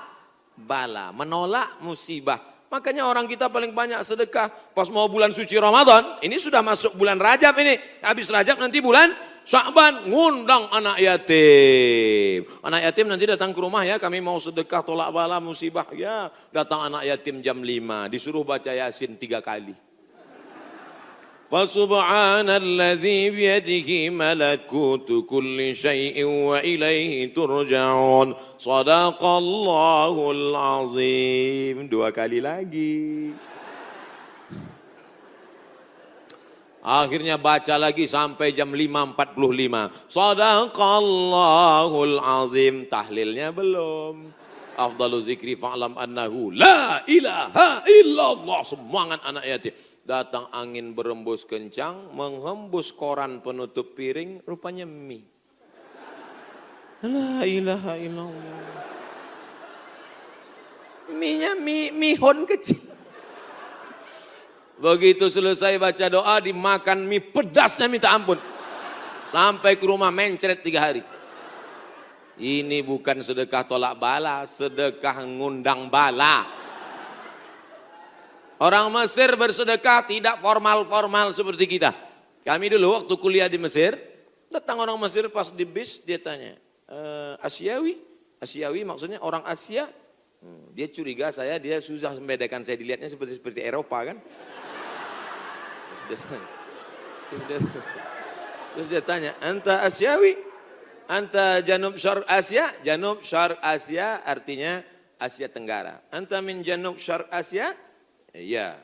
bala, menolak musibah. Makanya orang kita paling banyak sedekah pas mau bulan suci Ramadan. Ini sudah masuk bulan Rajab ini. Habis Rajab nanti bulan Sya'ban, ngundang anak yatim. Anak yatim nanti datang ke rumah ya, kami mau sedekah tolak bala musibah. Ya, datang anak yatim jam 5, disuruh baca Yasin 3 kali. Fasubhanallazi biyadihi malakutu kulli syai'in wa ilaihi turja'un. Shadaqallahul azim. 2 kali lagi. Akhirnya baca lagi sampai jam 5.45. Shadaqallahul azim. Tahlilnya belum. Afdalu zikri fa'lam annahu la ilaha illallah. Semangat anak yatim. Datang angin berembus kencang, menghembus koran penutup piring, rupanya mie. La ilaha illallah. Mie-nya mihon kecil. Begitu selesai baca doa, dimakan mie pedasnya minta ampun. Sampai ke rumah mencret 3 hari. Ini bukan sedekah tolak bala, sedekah ngundang bala. Orang Mesir bersedekah tidak formal-formal seperti kita. Kami dulu waktu kuliah di Mesir, datang orang Mesir pas di bis, dia tanya, Asyawi? Asyawi maksudnya orang Asia? Dia curiga saya, dia susah membedakan saya, dilihatnya seperti Eropa kan. Terus dia tanya, anta Asyawi? Anta Janub Syarq Asia? Janub Syarq Asia artinya Asia Tenggara. Anta min Janub Syarq Asia? Ya,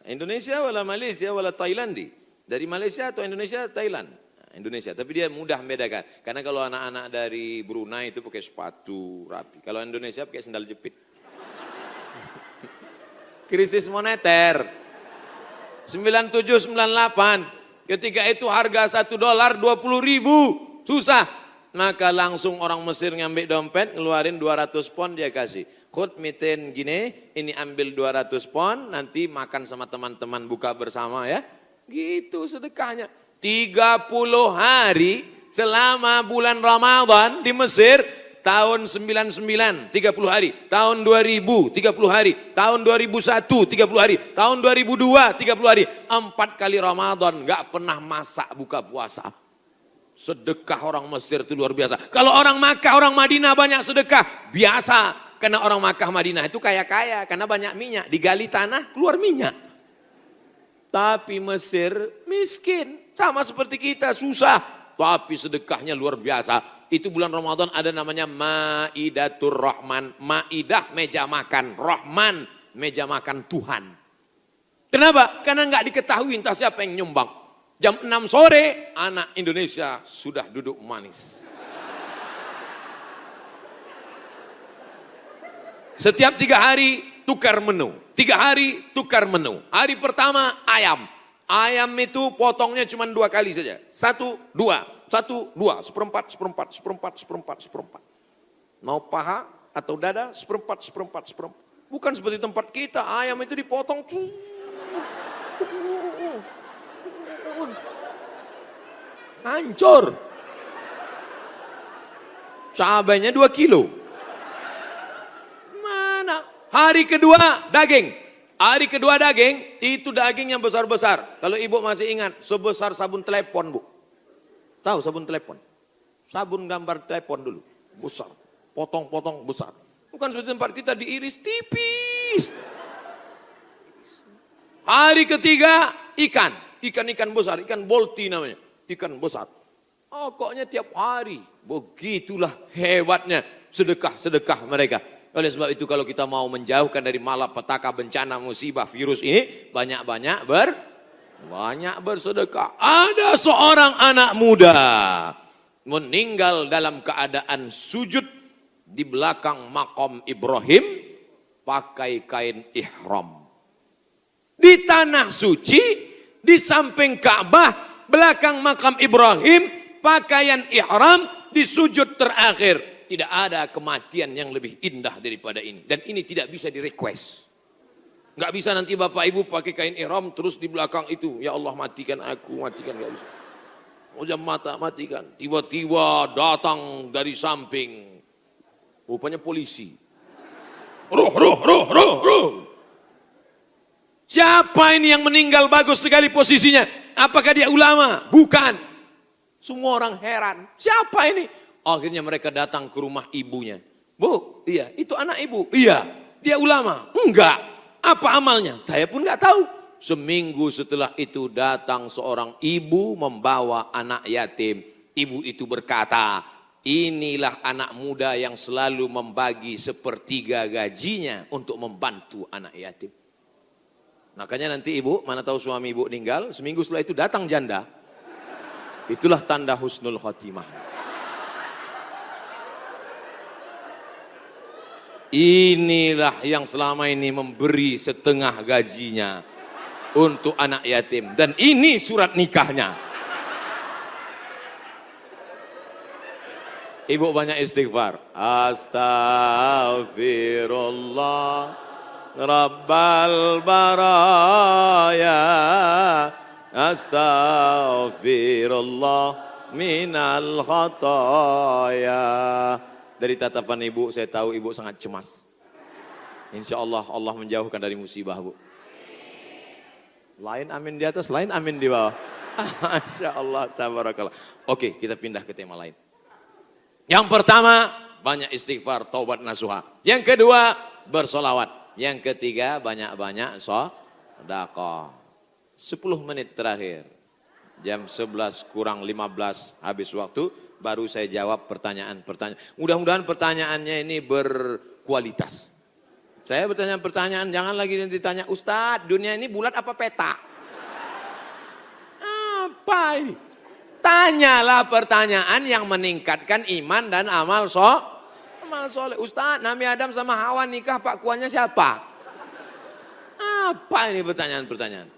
Indonesia wala Malaysia wala Thailandi. Dari Malaysia atau Indonesia, Thailand. Indonesia, tapi dia mudah membedakan. Karena kalau anak-anak dari Brunei itu pakai sepatu rapi. Kalau Indonesia pakai sandal jepit. Krisis moneter 97-98. Ketika itu harga $1 20.000. Susah. Maka langsung orang Mesir ngambil dompet, ngeluarin 200 pon dia kasih. Khud miten gini, ini ambil 200 pon, nanti makan sama teman-teman buka bersama ya. Gitu sedekahnya. 30 hari selama bulan Ramadan di Mesir, tahun 99 30 hari, tahun 2000 30 hari, tahun 2001 30 hari, tahun 2002 30 hari, 4 kali Ramadan nggak pernah masak buka puasa. Sedekah orang Mesir itu luar biasa. Kalau orang Makkah, orang Madinah banyak sedekah, biasa. Karena orang Makkah Madinah itu kaya-kaya, karena banyak minyak, digali tanah keluar minyak. Tapi Mesir miskin, sama seperti kita, susah. Tapi sedekahnya luar biasa. Itu bulan Ramadan ada namanya Maidatur Rahman. Maidah meja makan, Rahman meja makan Tuhan. Kenapa? Karena nggak diketahui entah siapa yang nyumbang. Jam 6 sore anak Indonesia sudah duduk manis. Setiap 3 hari tukar menu. 3 hari tukar menu. Hari pertama ayam. Ayam itu potongnya cuma 2 kali saja. 1, 2, 1, 2, seperempat, seperempat, seperempat, seperempat, seperempat. Mau paha atau dada, seperempat, seperempat, seperempat. Bukan seperti tempat kita, ayam itu dipotong. Hancur. Cabainya 2 kilo. Mana? Hari kedua daging. Hari kedua daging, itu daging yang besar-besar. Kalau ibu masih ingat, sebesar sabun telepon, Bu. Tahu sabun telepon? Sabun gambar telepon dulu. Besar. Potong-potong besar. Bukan seperti tempat kita diiris tipis. Hari ketiga ikan. Ikan-ikan besar, ikan bolti namanya. Ikan besar. Pokoknya tiap hari. Begitulah hebatnya sedekah-sedekah mereka. Oleh sebab itu kalau kita mau menjauhkan dari malapetaka, bencana, musibah, virus ini, banyak-banyak bersedekah. Ada seorang anak muda meninggal dalam keadaan sujud di belakang makam Ibrahim pakai kain ihram. Di tanah suci, di samping Ka'bah, belakang makam Ibrahim, pakaian ihram di sujud terakhir. Tidak ada kematian yang lebih indah daripada ini. Dan ini tidak bisa di-request. Nggak bisa nanti bapak ibu pakai kain ihram terus di belakang itu. Ya Allah matikan aku, matikan, nggak bisa. Ujam mata matikan. Tiba-tiba datang dari samping. Rupanya polisi. Ruh. Siapa ini yang meninggal bagus sekali posisinya? Apakah dia ulama? Bukan. Semua orang heran. Siapa ini? Akhirnya mereka datang ke rumah ibunya. Bu, iya, itu anak ibu. Iya, dia ulama. Enggak. Apa amalnya? Saya pun enggak tahu. Seminggu setelah itu datang seorang ibu membawa anak yatim. Ibu itu berkata, inilah anak muda yang selalu membagi 1/3 gajinya untuk membantu anak yatim. Makanya nanti ibu, mana tahu suami ibu meninggal, seminggu setelah itu datang janda. Itulah tanda husnul khotimah. Inilah yang selama ini memberi 1/2 gajinya untuk anak yatim. Dan ini surat nikahnya. Ibu banyak istighfar. Astaghfirullah Rabbal baraya. Astaghfirullah minal khataya. Dari tatapan ibu saya tahu ibu sangat cemas. Insya Allah Allah menjauhkan dari musibah, Bu. Lain amin di atas, lain amin di bawah. Masya Allah, tabarakallah. Oke, kita pindah ke tema lain. Yang pertama, banyak istighfar, taubat nasuha. Yang kedua, bersolawat. Yang ketiga, banyak-banyak sedekah. 10 menit terakhir. Jam 11 kurang 15 habis waktu. Baru saya jawab pertanyaan-pertanyaan. Mudah-mudahan pertanyaannya ini berkualitas. Saya bertanya pertanyaan, jangan lagi ditanya, Ustadz, dunia ini bulat apa peta? Apa ini? Tanyalah pertanyaan yang meningkatkan iman dan amal soleh. Ustadz, Nabi Adam sama Hawa nikah pak kuannya siapa? Apa ini pertanyaan-pertanyaan?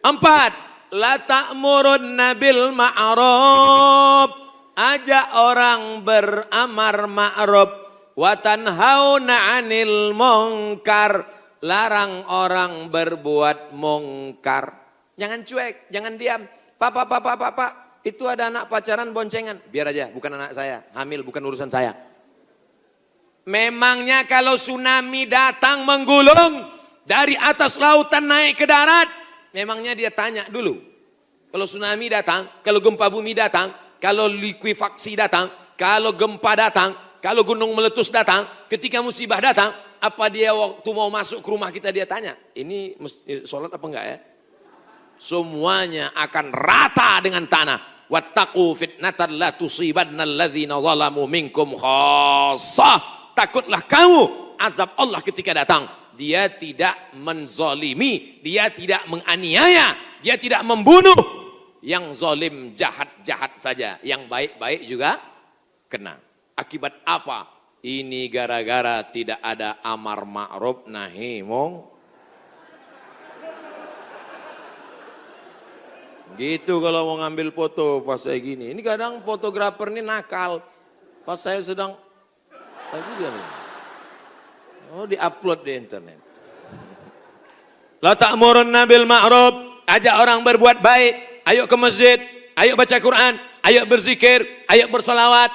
4. La ta'murunna bil ma'ruf. Ajak orang beramar ma'ruf. Wa tanhauna 'anil munkar. Larang orang berbuat mungkar. Jangan cuek, jangan diam. Pak, itu ada anak pacaran boncengan. Biar aja, bukan anak saya. Hamil bukan urusan saya. Memangnya kalau tsunami datang menggulung dari atas lautan naik ke darat, memangnya dia tanya dulu. Kalau tsunami datang, kalau gempa bumi datang, kalau likuifaksi datang, kalau gempa datang, kalau gunung meletus datang, ketika musibah datang, apa dia waktu mau masuk ke rumah kita dia tanya, ini sholat apa enggak ya? Semuanya akan rata dengan tanah. Wattaqu fitnatan la tusibanna alladzina zalamu minkum khassah. Takutlah kamu azab Allah ketika datang. Dia tidak menzalimi, dia tidak menganiaya, dia tidak membunuh. Yang zalim jahat-jahat saja, yang baik-baik juga kena. Akibat apa? Ini gara-gara tidak ada amar ma'ruf nahi mungkar. Gitu kalau mau ngambil foto pas saya gini. Ini kadang fotografer ini nakal. Pas saya sedang di-upload di internet. La ta'murunna bil ma'ruf, ajak orang berbuat baik. Ayo ke masjid, ayo baca Quran, ayo berzikir, ayo bersolawat.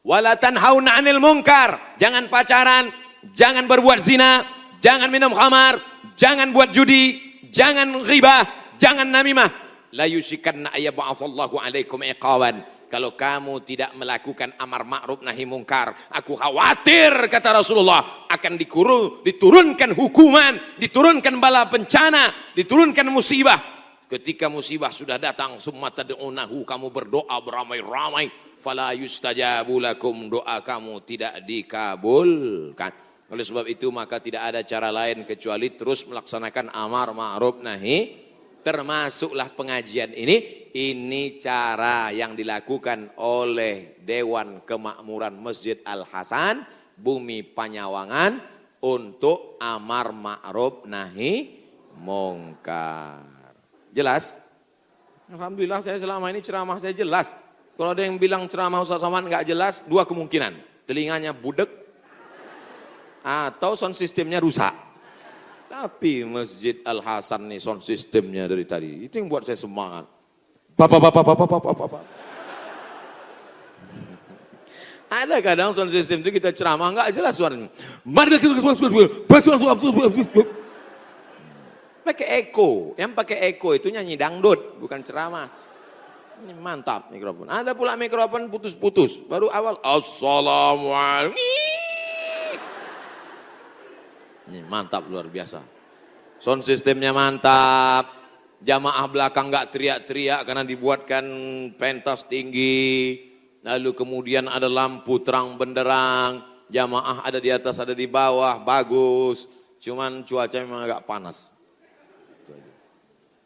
Wala tanhauna 'anil munkar. Jangan pacaran, jangan berbuat zina, jangan minum khamar, jangan buat judi, jangan ghibah, jangan namimah. La yusikanna ayyab'atsallahu 'alaikum iqawan. Kalau kamu tidak melakukan amar ma'ruf nahi mungkar, aku khawatir kata Rasulullah akan diturunkan hukuman, diturunkan bala bencana, diturunkan musibah. Ketika musibah sudah datang, summa tad'unahu, kamu berdoa beramai-ramai, fala yustajabu lakum, doa kamu tidak dikabulkan. Oleh sebab itu maka tidak ada cara lain kecuali terus melaksanakan amar ma'ruf nahi. Termasuklah pengajian ini cara yang dilakukan oleh Dewan Kemakmuran Masjid Al-Hasan, Bumi Panyawangan, untuk amar ma'ruf nahi mungkar. Jelas? Alhamdulillah saya selama ini ceramah saya jelas. Kalau ada yang bilang ceramah Ustaz Somad nggak jelas, dua kemungkinan. Telinganya budek atau sound systemnya rusak. Tapi Masjid Al-Hasan nih sound systemnya dari tadi, itu yang buat saya semangat. Bapak. Ada kadang sound system itu kita ceramah nggak jelas suaranya. Pakai echo, yang pakai echo itu nyanyi dangdut, bukan ceramah. Ini mantap mikrofon. Ada pula mikrofon putus-putus, baru awal assalamualaikum. Ini mantap luar biasa. Sound systemnya mantap. Jamaah belakang nggak teriak-teriak karena dibuatkan pentas tinggi. Lalu kemudian ada lampu terang benderang. Jamaah ada di atas, ada di bawah, bagus. Cuman cuaca memang agak panas.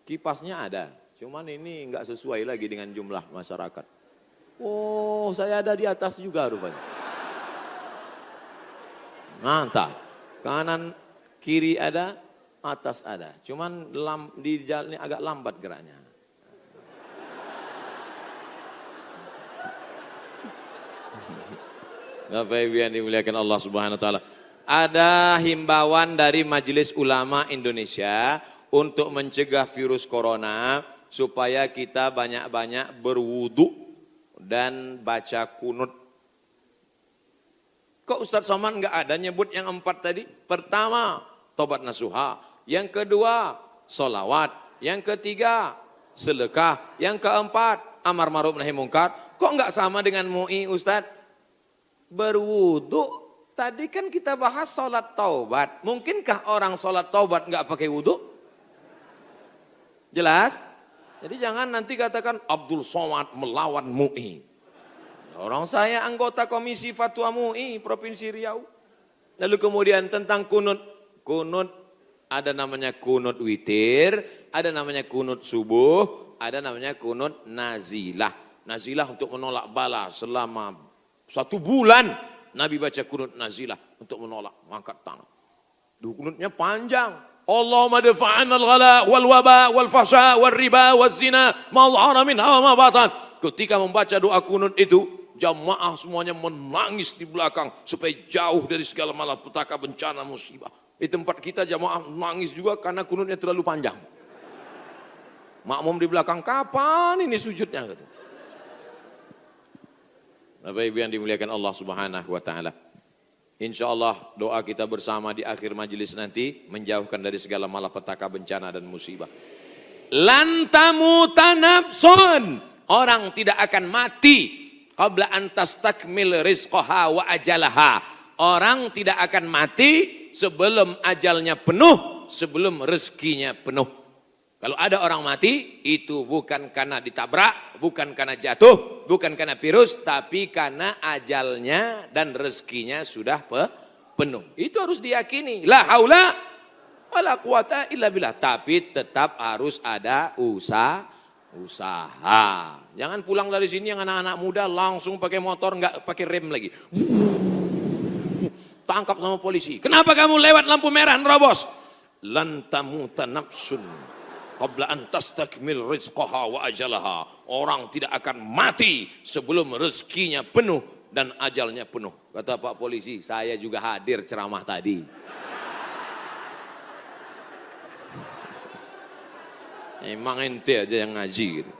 Kipasnya ada, cuman ini nggak sesuai lagi dengan jumlah masyarakat. Oh, saya ada di atas juga rupanya. Mantap. Kanan, kiri ada, atas ada. Cuman di jalan ini agak lambat geraknya. Bapak Ibu yang dimuliakan Allah Subhanahu wa taala. Ada himbauan dari Majelis Ulama Indonesia untuk mencegah virus corona supaya kita banyak-banyak berwudu dan baca kunut. Kok Ustadz Somad nggak ada nyebut yang 4 tadi? Pertama, tobat nasuha. Yang kedua, solawat. Yang ketiga, sedekah. Yang keempat, amar ma'ruf nahi mungkar. Kok nggak sama dengan MUI Ustadz? Berwudu. Tadi kan kita bahas sholat taubat. Mungkinkah orang sholat taubat nggak pakai wudu? Jelas? Jadi jangan nanti katakan Abdul Somad melawan MUI. Orang saya anggota Komisi Fatwa MUI Provinsi Riau. Lalu kemudian tentang kunut. Kunut ada namanya kunut witir, ada namanya kunut subuh, ada namanya kunut nazilah. Nazilah untuk menolak bala selama 1 bulan. Nabi baca kunut nazilah untuk menolak angkat tangan. Kunutnya panjang. Allahumma dafa'an al-ghala wal waba wal fahsya wal riba wal zina ma dhahara minha wa ma batan. Ketika membaca doa kunut itu, jamaah semuanya menangis di belakang supaya jauh dari segala malapetaka, bencana, musibah. Di tempat kita jamaah menangis juga karena kunutnya terlalu panjang. Makmum di belakang, kapan ini sujudnya? Gitu. Bapak Ibu yang dimuliakan Allah Subhanahu wa taala. Insya Allah doa kita bersama di akhir majelis nanti menjauhkan dari segala malapetaka, bencana dan musibah. Lan tamuta nafsun, orang tidak akan mati qabla an tastakmil rizqaha wa ajalaha. Orang tidak akan mati sebelum ajalnya penuh, sebelum rezekinya penuh. Kalau ada orang mati, itu bukan karena ditabrak, bukan karena jatuh, bukan karena virus, tapi karena ajalnya dan rezekinya sudah penuh. Itu harus diyakini. La haula wala quwata illa billah. Tapi tetap harus ada usaha. Jangan pulang dari sini yang anak-anak muda langsung pakai motor, nggak pakai rem lagi. Tangkap sama polisi. Kenapa kamu lewat lampu merah nerobos? Lan tamuta nafsun qabla an tastakmil rizqaha wa ajalaha. Orang tidak akan mati sebelum rezekinya penuh dan ajalnya penuh. Kata Pak Polisi, saya juga hadir ceramah tadi. Emang ente aja yang ngaji gitu.